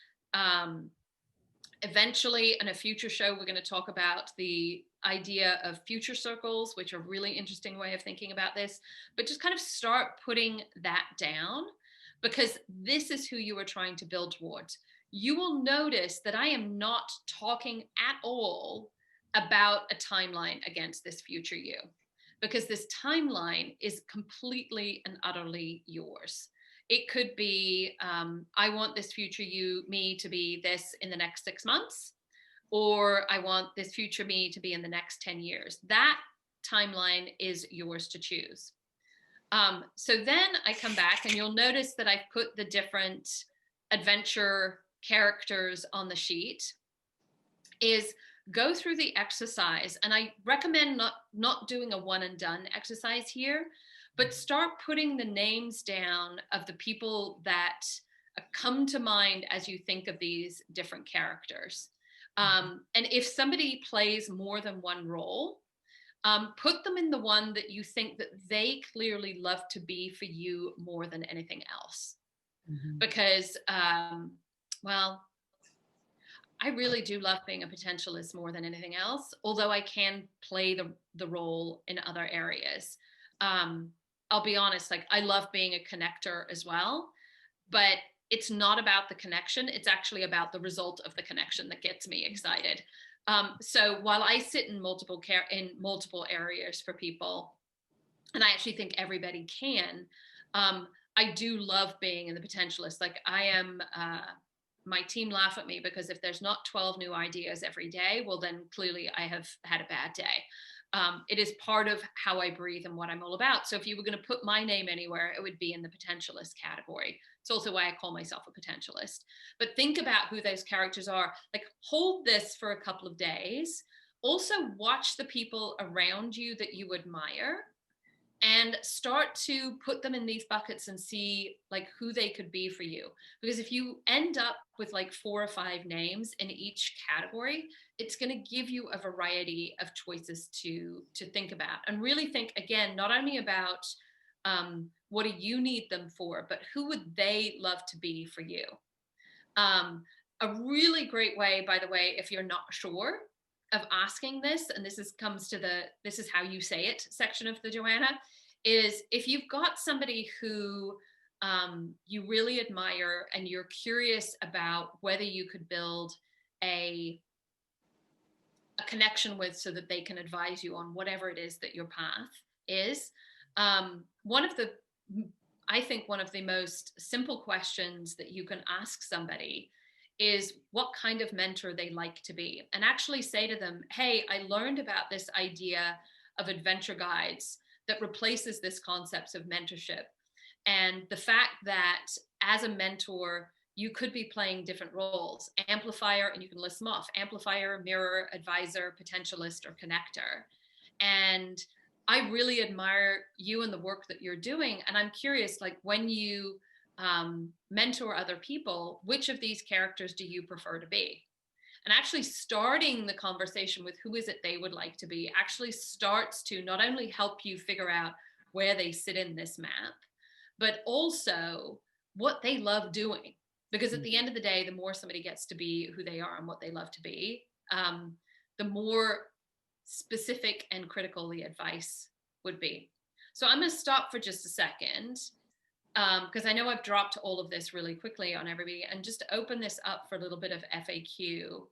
Eventually, in a future show, we're going to talk about the idea of future circles, which are a really interesting way of thinking about this. But just kind of start putting that down, because this is who you are trying to build towards. You will notice that I am not talking at all about a timeline against this future you, because this timeline is completely and utterly yours. It could be, I want this future me to be this in the next 6 months, or I want this future me to be in the next 10 years. That timeline is yours to choose. So then I come back, and you'll notice that I've put the different adventure characters on the sheet. Is go through the exercise, and I recommend not doing a one and done exercise here, but start putting the names down of the people that come to mind as you think of these different characters. And if somebody plays more than one role, put them in the one that you think that they clearly love to be for you more than anything else. Mm-hmm. Because, well, I really do love being a potentialist more than anything else, although I can play the role in other areas. I'll be honest, like, I love being a connector as well, but it's not about the connection. It's actually about the result of the connection that gets me excited. So while I sit in multiple areas for people, and I actually think everybody can, I do love being in the potentialist. Like, I am, my team laugh at me, because if there's not 12 new ideas every day, well, then clearly I have had a bad day. It is part of how I breathe and what I'm all about. So if you were going to put my name anywhere, it would be in the potentialist category. It's also why I call myself a potentialist. But think about who those characters are. Like, hold this for a couple of days. Also watch the people around you that you admire, and start to put them in these buckets and see like who they could be for you. Because if you end up with like 4 or 5 names in each category, it's going to give you a variety of choices to think about, and really think, again, not only about what do you need them for, but who would they love to be for you. A really great way, by the way, if you're not sure, of asking this, and this is how you say it section of the Joanna, is if you've got somebody who you really admire and you're curious about whether you could build a connection with, so that they can advise you on whatever it is that your path is. One of the most simple questions that you can ask somebody is what kind of mentor they like to be, and actually say to them, hey, I learned about this idea of adventure guides that replaces this concept of mentorship. And the fact that as a mentor, you could be playing different roles. Amplifier, and you can list them off: amplifier, mirror, advisor, potentialist, or connector. And I really admire you and the work that you're doing. And I'm curious, like, when you mentor other people, which of these characters do you prefer to be? And actually starting the conversation with who is it they would like to be actually starts to not only help you figure out where they sit in this map, but also what they love doing. Because at the end of the day, the more somebody gets to be who they are and what they love to be, the more specific and critical the advice would be. So I'm going to stop for just a second, because I know I've dropped all of this really quickly on everybody, and just to open this up for a little bit of FAQ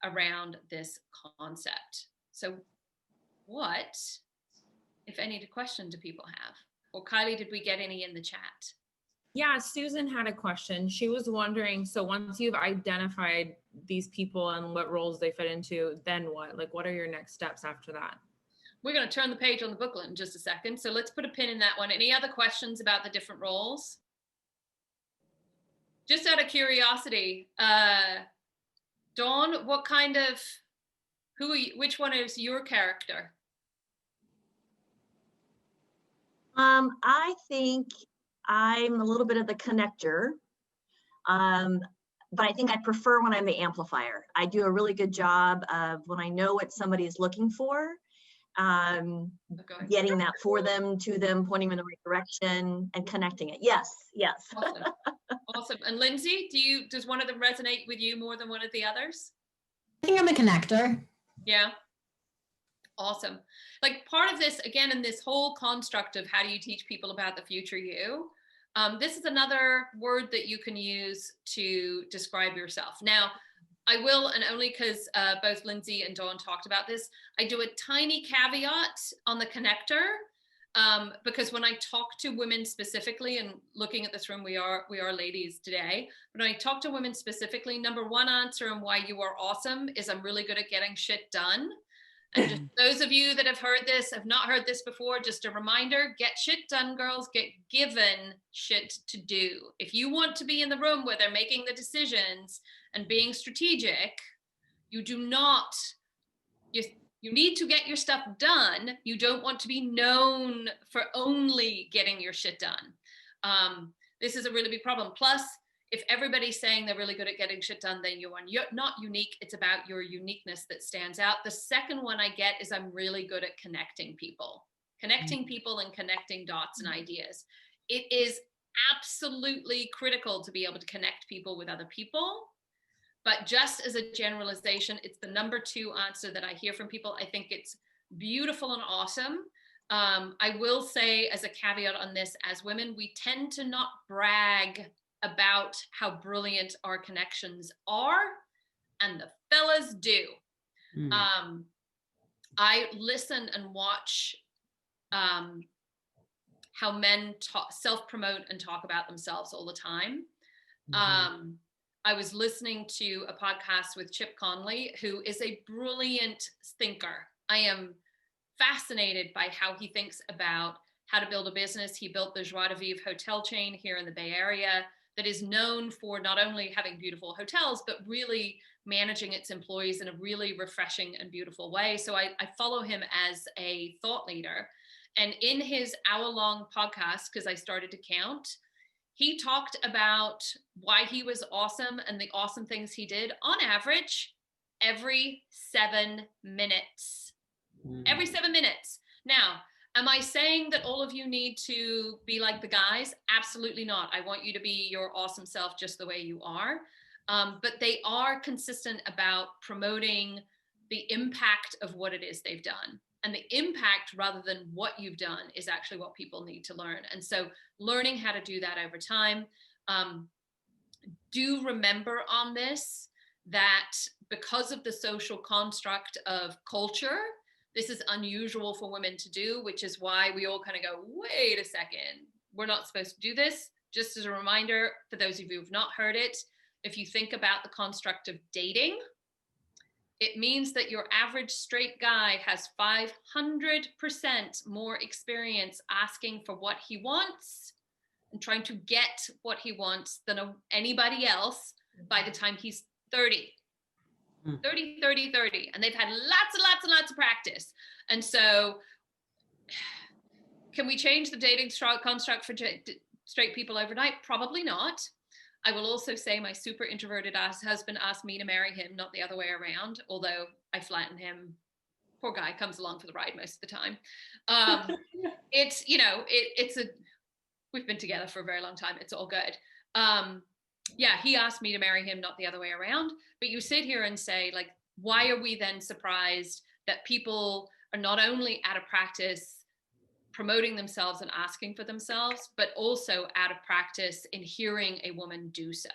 around this concept. So what, if any, question do people have? Or Kylie, did we get any in the chat?
Yeah, Susan had a question. She was wondering, so once you've identified these people and what roles they fit into, then what? Like, what are your next steps after that?
We're going to turn the page on the booklet in just a second. So let's put a pin in that one. Any other questions about the different roles? Just out of curiosity, Dawn, what kind of, which one is your character?
I think I'm a little bit of the connector, but I think I prefer when I'm the amplifier. I do a really good job of, when I know what somebody is looking for, getting that for them, to them, pointing them in the right direction, and connecting it. Yes, yes.
Awesome. Awesome. And Lindsay, does one of them resonate with you more than one of the others?
I think I'm a connector.
Yeah. Awesome. Like, part of this, again, in this whole construct of how do you teach people about the future you, this is another word that you can use to describe yourself. Now, I will, and only because both Lindsay and Dawn talked about this, I do a tiny caveat on the connector, because when I talk to women specifically, and looking at this room, we are ladies today, when I talk to women specifically, number one answer and why you are awesome is I'm really good at getting shit done. And just those of you that have heard this, have not heard this before, just a reminder: get shit done, girls. Get given shit to do. If you want to be in the room where they're making the decisions and being strategic, you do not, you need to get your stuff done. You don't want to be known for only getting your shit done. This is a really big problem. Plus, if everybody's saying they're really good at getting shit done, then you're not unique. It's about your uniqueness that stands out. The second one I get is I'm really good at connecting people and connecting dots and ideas. It is absolutely critical to be able to connect people with other people. But just as a generalization, it's the number two answer that I hear from people. I think it's beautiful and awesome. I will say, as a caveat on this, as women, we tend to not brag about how brilliant our connections are, and the fellas do. I listen and watch how men self-promote and talk about themselves all the time. I was listening to a podcast with Chip Conley, who is a brilliant thinker. I am fascinated by how he thinks about how to build a business. He built the Joie de Vivre hotel chain here in the Bay Area that is known for not only having beautiful hotels, but really managing its employees in a really refreshing and beautiful way. So I follow him as a thought leader. And in his hour-long podcast, because I started to count, he talked about why he was awesome and the awesome things he did on average every 7 minutes. Every 7 minutes. Now, am I saying that all of you need to be like the guys? Absolutely not. I want you to be your awesome self just the way you are. But they are consistent about promoting the impact of what it is they've done. And the impact, rather than what you've done, is actually what people need to learn. And so learning how to do that over time. Do remember on this that because of the social construct of culture, this is unusual for women to do, which is why we all kind of go, wait a second, we're not supposed to do this. Just as a reminder, for those of you who've not heard it, if you think about the construct of dating, it means that your average straight guy has 500% more experience asking for what he wants and trying to get what he wants than anybody else by the time he's 30. 30, 30, 30. And they've had lots and lots and lots of practice. And so can we change the dating construct for straight people overnight? Probably not. I will also say my super introverted husband asked me to marry him, not the other way around, although I flatten him. Poor guy comes along for the ride most of the time. It's, you know, we've been together for a very long time. It's all good. Yeah, he asked me to marry him, not the other way around. But you sit here and say, like, why are we then surprised that people are not only out of practice promoting themselves and asking for themselves, but also out of practice in hearing a woman do so?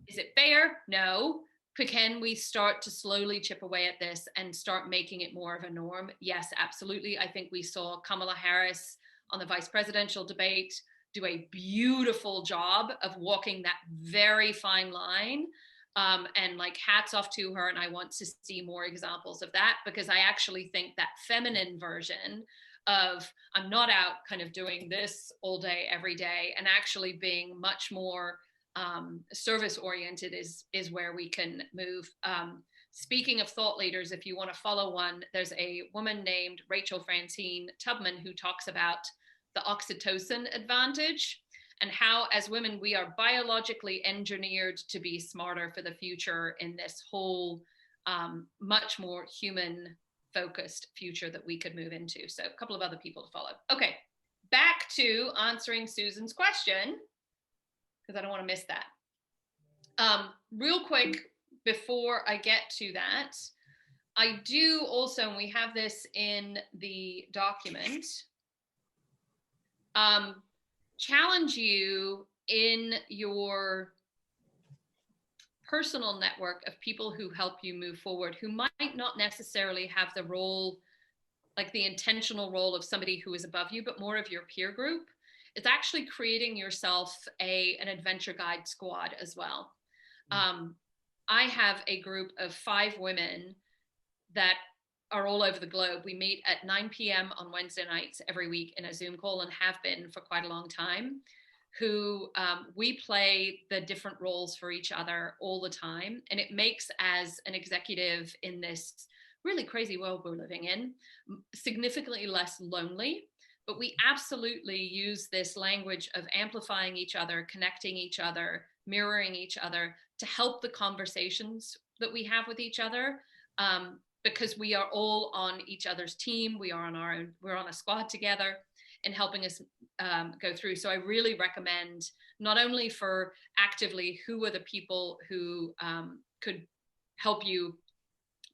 Is it fair? No. But can we start to slowly chip away at this and start making it more of a norm? Yes, absolutely. I think we saw Kamala Harris on the vice presidential debate do a beautiful job of walking that very fine line. And like, hats off to her. And I want to see more examples of that, because I actually think that feminine version of I'm not out kind of doing this all day, every day, and actually being much more service oriented is where we can move. Speaking of thought leaders, if you want to follow one, there's a woman named Rachel Francine Tubman who talks about the oxytocin advantage and how, as women, we are biologically engineered to be smarter for the future in this whole much more human focused future that we could move into. So a couple of other people to follow. Okay, back to answering Susan's question, because I don't want to miss that. Real quick, before I get to that, I do also, and we have this in the document, challenge you in your personal network of people who help you move forward, who might not necessarily have the role, like the intentional role of somebody who is above you, but more of your peer group. It's actually creating yourself an adventure guide squad as well. I have a group of 5 women that are all over the globe. We meet at 9 p.m. on Wednesday nights every week in a Zoom call, and have been for quite a long time, who we play the different roles for each other all the time. And it makes, as an executive in this really crazy world we're living in, significantly less lonely. But we absolutely use this language of amplifying each other, connecting each other, mirroring each other to help the conversations that we have with each other. Because we are all on each other's team. We are on our own, we're on a squad together and helping us go through. So I really recommend, not only for actively who are the people who could help you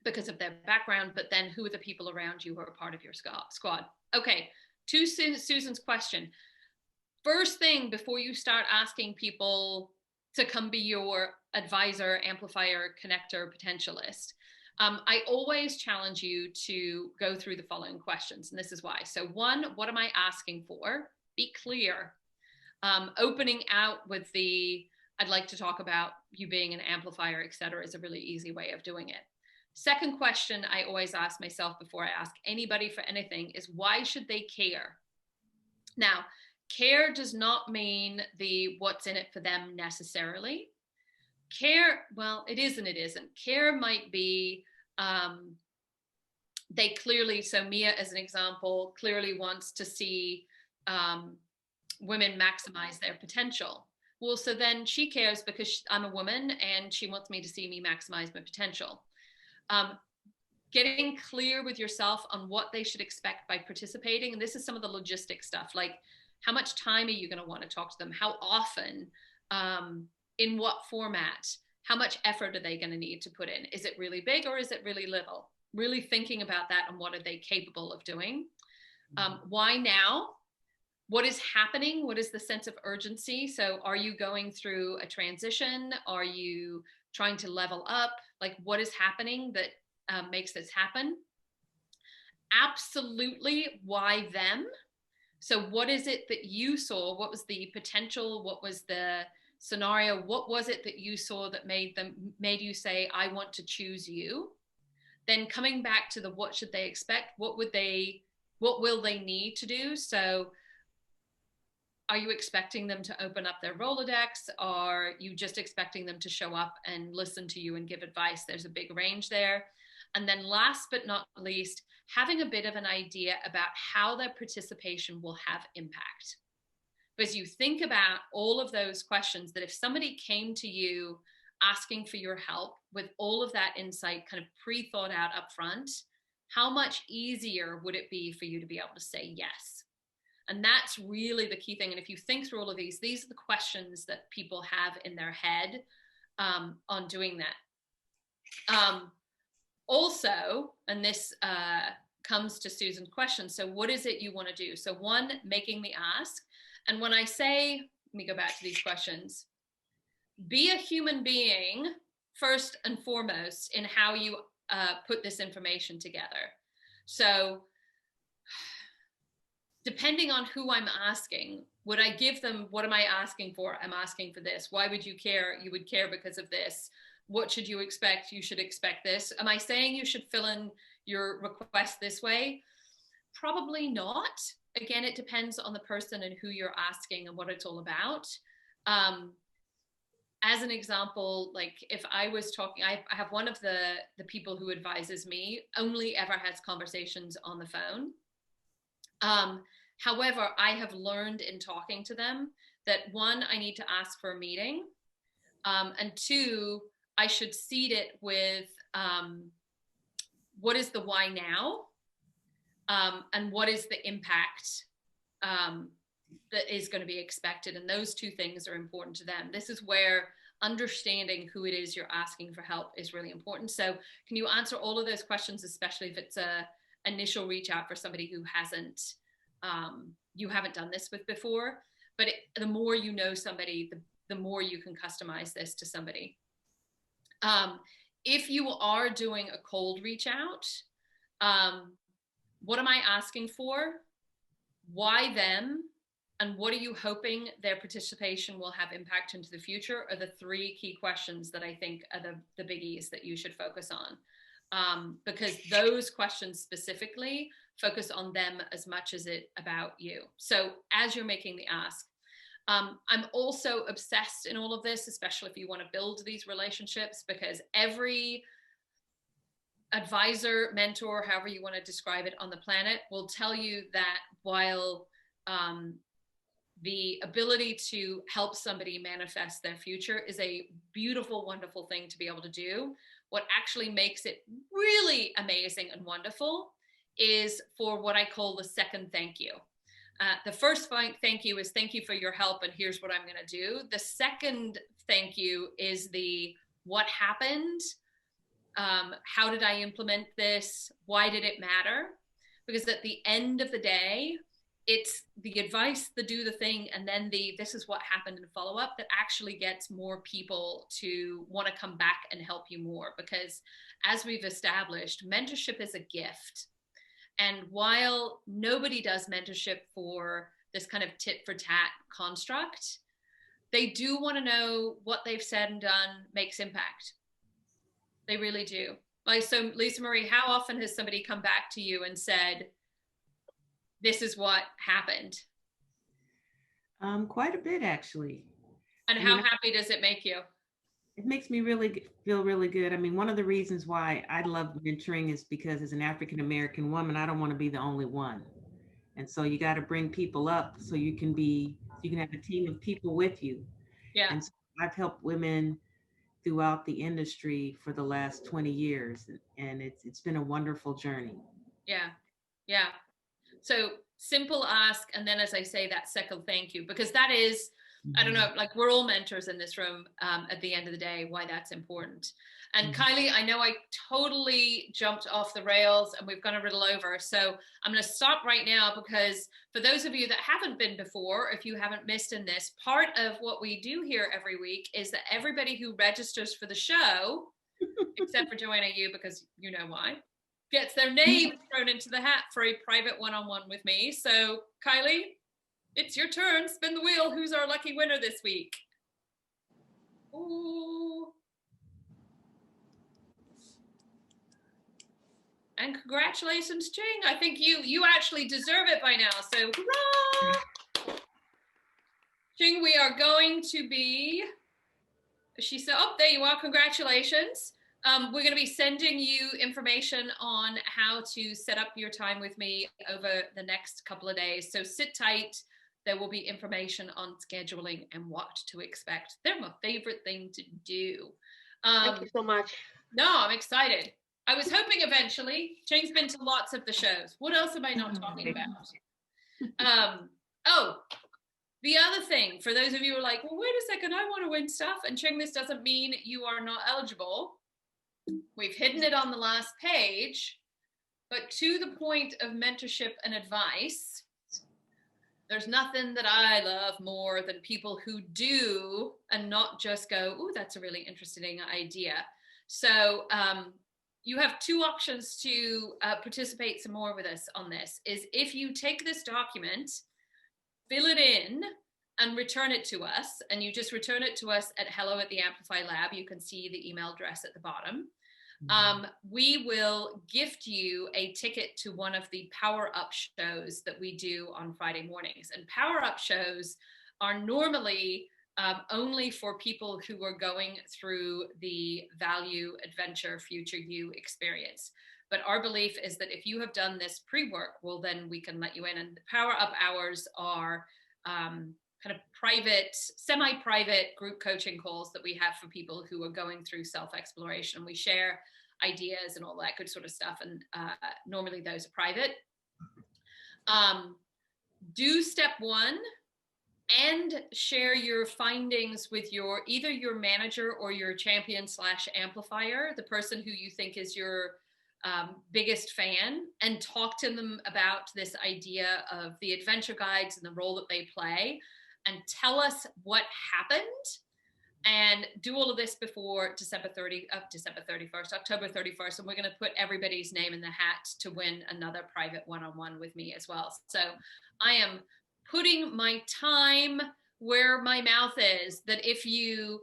because of their background, but then who are the people around you who are part of your squad. Okay, to Susan's question. First thing, before you start asking people to come be your advisor, amplifier, connector, potentialist, I always challenge you to go through the following questions, and this is why. So 1, what am I asking for? Be clear. Opening out with I'd like to talk about you being an amplifier, et cetera, is a really easy way of doing it. Second question I always ask myself before I ask anybody for anything is, why should they care? Now, care does not mean what's in it for them necessarily. Care, well, it is and it isn't. Care might be, they clearly, so Mia as an example, clearly wants to see women maximize their potential. Well, so then she cares because I'm a woman and she wants me to see me maximize my potential. Getting clear with yourself on what they should expect by participating. And this is some of the logistic stuff, like how much time are you going to want to talk to them? How often? In what format? How much effort are they going to need to put in? Is it really big or is it really little? Really thinking about that and what are they capable of doing? Why now? What is happening? What is the sense of urgency? So are you going through a transition? Are you trying to level up? Like, what is happening that makes this happen? Absolutely, why them? So what is it that you saw? What was the potential? What was the scenario? What was it that you saw that made you say, I want to choose you? Then coming back to what should they expect? What will they need to do? So Are you expecting them to open up their Rolodex? Are you just expecting them to show up and listen to you and give advice? There's a big range there. And then last but not least, having a bit of an idea about how their participation will have impact. Because you think about all of those questions, that if somebody came to you asking for your help with all of that insight kind of pre-thought out up front, how much easier would it be for you to be able to say yes? And that's really the key thing. And if you think through all of these are the questions that people have in their head on doing that. Also, and this comes to Susan's question, so what is it you want to do? So one, making the ask. And when I say, let me go back to these questions, be a human being first and foremost in how you put this information together. So depending on who I'm asking, would I give them, what am I asking for? I'm asking for this. Why would you care? You would care because of this. What should you expect? You should expect this. Am I saying you should fill in your request this way? Probably not. Again, it depends on the person and who you're asking and what it's all about. As an example, like if I was talking, I have one of the people who advises me only ever has conversations on the phone. However, I have learned in talking to them that one, I need to ask for a meeting, and two, I should seed it with what is the why now, and what is the impact that is going to be expected. And those two things are important to them. This is where understanding who it is you're asking for help is really important. So can you answer all of those questions, especially if it's a initial reach out for somebody who hasn't, you haven't done this with before? But the more you know somebody, the more you can customize this to somebody. If you are doing a cold reach out, what am I asking for? Why them? And what are you hoping their participation will have impact into the future are the three key questions that I think are the biggies that you should focus on. Because those questions specifically focus on them as much as it about you. So as you're making the ask, I'm also obsessed in all of this, especially if you want to build these relationships, because every advisor, mentor, however you want to describe it on the planet, will tell you that while the ability to help somebody manifest their future is a beautiful, wonderful thing to be able to do, what actually makes it really amazing and wonderful is for what I call the second thank you. The first thank you is thank you for your help and here's what I'm going to do. The second thank you is the what happened, how did I implement this, why did it matter? Because at the end of the day, it's the advice, the do the thing, and then this is what happened and follow up that actually gets more people to want to come back and help you more. Because as we've established, mentorship is a gift. And while nobody does mentorship for this kind of tit for tat construct, they do want to know what they've said and done makes impact. They really do. Like, so Lisa Marie, how often has somebody come back to you and said, this is what happened?
Quite a bit, actually.
And how happy does it make you?
It makes me feel really good. I mean, one of the reasons why I love mentoring is because as an African-American woman, I don't want to be the only one. And so you got to bring people up so you can have a team of people with you.
Yeah.
And so I've helped women throughout the industry for the last 20 years. And it's been a wonderful journey.
Yeah. Yeah. So simple ask. And then, as I say, that second thank you, because that is, I don't know, like we're all mentors in this room at the end of the day, why that's important. And Kylie, I know I totally jumped off the rails and we've gone a little over. So I'm going to stop right now because for those of you that haven't been before, if you haven't missed in this, part of what we do here every week is that everybody who registers for the show, except for Joanna, you, because you know why, gets their name thrown into the hat for a private one-on-one with me. So Kylie, it's your turn. Spin the wheel. Who's our lucky winner this week? Ooh. And congratulations, Ching. I think you actually deserve it by now. So hurrah! Ching, we are going to be, she said, oh, there you are, congratulations. We're going to be sending you information on how to set up your time with me over the next couple of days. So sit tight. There will be information on scheduling and what to expect. They're my favorite thing to do.
Thank you so much.
No, I'm excited. I was hoping eventually. Ching's been to lots of the shows. What else am I not talking about? Oh, the other thing, for those of you who are like, well, wait a second, I want to win stuff. And Ching, this doesn't mean you are not eligible. We've hidden it on the last page, but to the point of mentorship and advice, there's nothing that I love more than people who do and not just go, oh, that's a really interesting idea. So you have two options to participate some more with us on this, is if you take this document, fill it in and return it to us, and you just return it to us at hello@the-amplify-lab. You can see the email address at the bottom. We will gift you a ticket to one of the Power Up shows that we do on Friday mornings. And Power Up shows are normally only for people who are going through the Value Adventure Future You experience. But our belief is that if you have done this pre-work, well, then we can let you in. And the Power Up hours are kind of private, semi-private group coaching calls that we have for people who are going through self-exploration. We share ideas and all that good sort of stuff. And normally those are private. Do step one and share your findings with either your manager or your champion/amplifier, the person who you think is your biggest fan, and talk to them about this idea of the adventure guides and the role that they play, and tell us what happened, and do all of this before October 31st. And we're going to put everybody's name in the hat to win another private one-on-one with me as well. So I am putting my time where my mouth is, that if you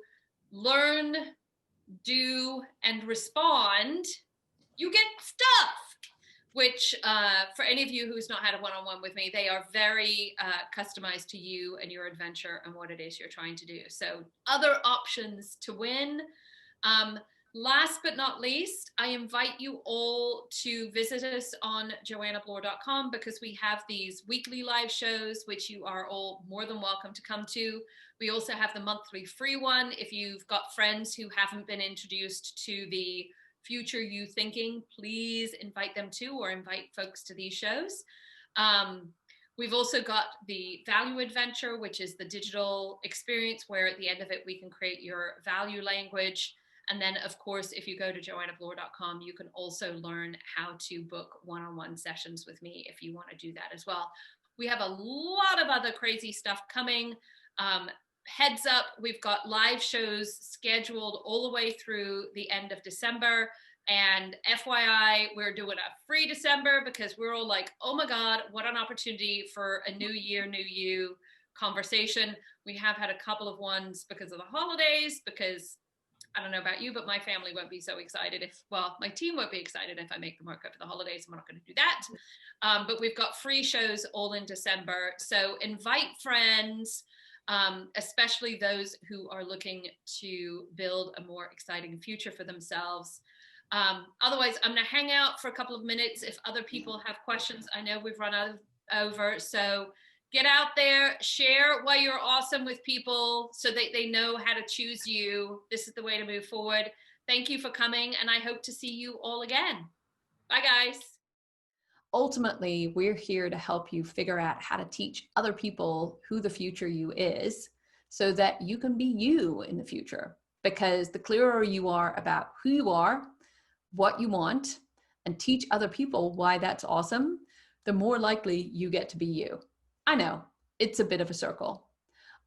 learn, do, and respond, you get stuff, which for any of you who's not had a one-on-one with me, they are very customized to you and your adventure and what it is you're trying to do. So other options to win. Last but not least, I invite you all to visit us on JOANNA'S.com, because we have these weekly live shows, which you are all more than welcome to come to. We also have the monthly free one. If you've got friends who haven't been introduced to the Future You thinking, please invite them to, or invite folks to these shows. We've also got the Value Adventure, which is the digital experience where at the end of it, we can create your value language. And then, of course, if you go to JOANNA'S.com, you can also learn how to book one-on-one sessions with me if you want to do that as well. We have a lot of other crazy stuff coming. Heads up, we've got live shows scheduled all the way through the end of December. And FYI, we're doing a free December because we're all like, oh my God, what an opportunity for a new year, new you conversation. We have had a couple of ones because of the holidays, because I don't know about you, but my family won't be so excited my team won't be excited if I make them work over the holidays, and we're not going to do that. But we've got free shows all in December. So invite friends, especially those who are looking to build a more exciting future for themselves. Otherwise, I'm going to hang out for a couple of minutes if other people have questions. I know we've run over, so get out there, share why you're awesome with people so that they know how to choose you. This is the way to move forward. Thank you for coming, and I hope to see you all again. Bye, guys.
Ultimately, we're here to help you figure out how to teach other people who the future you is, so that you can be you in the future. Because the clearer you are about who you are, what you want, and teach other people why that's awesome, the more likely you get to be you. I know, it's a bit of a circle.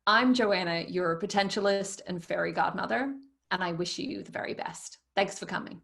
I'm Joanna, your potentialist and fairy godmother, and I wish you the very best. Thanks for coming.